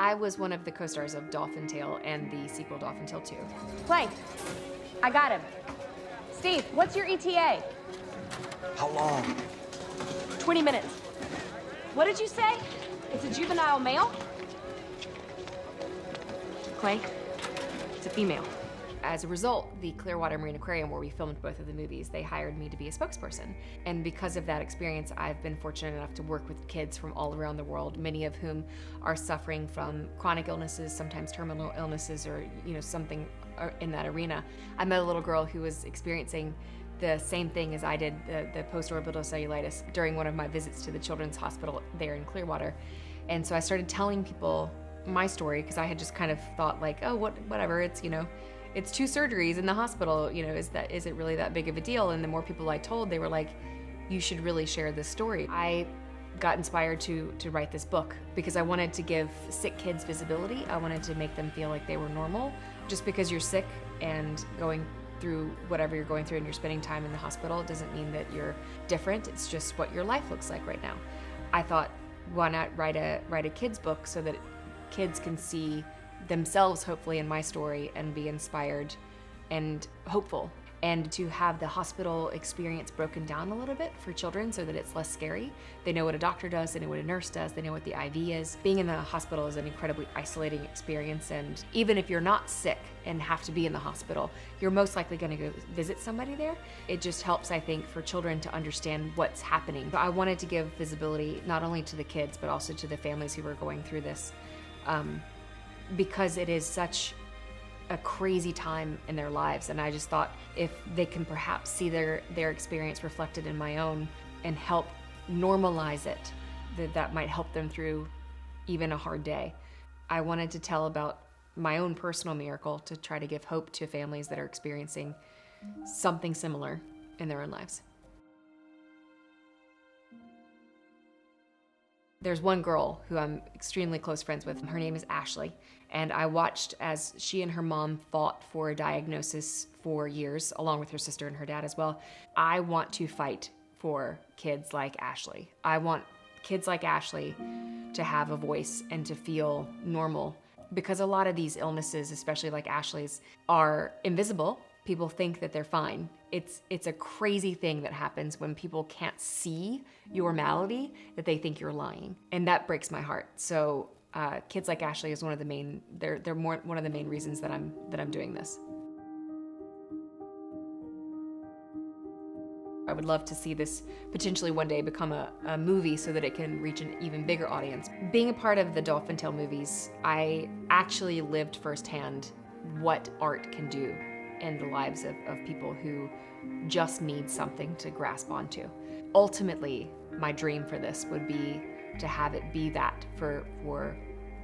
I was one of the co-stars of Dolphin Tale and the sequel Dolphin Tale 2. Clay, I got him. Steve, what's your ETA? How long? 20 minutes. What did you say? It's a juvenile male? Clay, it's a female. As a result, the Clearwater Marine Aquarium, where we filmed both of the movies, they hired me to be a spokesperson. And because of that experience, I've been fortunate enough to work with kids from all around the world, many of whom are suffering from chronic illnesses, sometimes terminal illnesses, or something in that arena. I met a little girl who was experiencing the same thing as I did, the post-orbital cellulitis, during one of my visits to the Children's Hospital there in Clearwater. And so I started telling people my story, because I had just kind of thought like, oh, whatever, it's, it's 2 surgeries in the hospital, is it really that big of a deal? And the more people I told, they were like, you should really share this story. I got inspired to write this book because I wanted to give sick kids visibility. I wanted to make them feel like they were normal. Just because you're sick and going through whatever you're going through and you're spending time in the hospital doesn't mean that you're different. It's just what your life looks like right now. I thought, why not write a kid's book so that kids can see themselves hopefully in my story and be inspired and hopeful, and to have the hospital experience broken down a little bit for children so that it's less scary. They know what a doctor does, they know what a nurse does, they know what the IV is. Being in the hospital is an incredibly isolating experience, and even if you're not sick and have to be in the hospital, you're most likely going to go visit somebody there. It just helps, I think, for children to understand what's happening. But I wanted to give visibility not only to the kids but also to the families who were going through this, because it is such a crazy time in their lives, and I just thought if they can perhaps see their experience reflected in my own and help normalize it, that might help them through even a hard day. I wanted to tell about my own personal miracle to try to give hope to families that are experiencing something similar in their own lives. There's one girl who I'm extremely close friends with. Her name is Ashley, and I watched as she and her mom fought for a diagnosis for years, along with her sister and her dad as well. I want to fight for kids like Ashley. I want kids like Ashley to have a voice and to feel normal, because a lot of these illnesses, especially like Ashley's, are invisible. People think that they're fine. It's a crazy thing that happens when people can't see your malady, that they think you're lying, and that breaks my heart. So kids like Ashley is one of the main. They're one of the main reasons that I'm doing this. I would love to see this potentially one day become a movie so that it can reach an even bigger audience. Being a part of the Dolphin Tale movies, I actually lived firsthand what art can do in the lives of people who just need something to grasp onto. Ultimately, my dream for this would be to have it be that for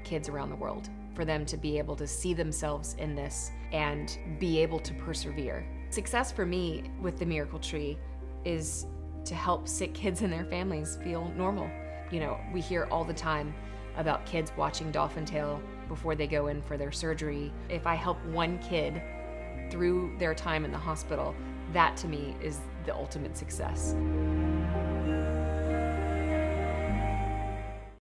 kids around the world, for them to be able to see themselves in this and be able to persevere. Success for me with the Miracle Tree is to help sick kids and their families feel normal. We hear all the time about kids watching Dolphin Tale before they go in for their surgery. If I help one kid through their time in the hospital, that to me is the ultimate success.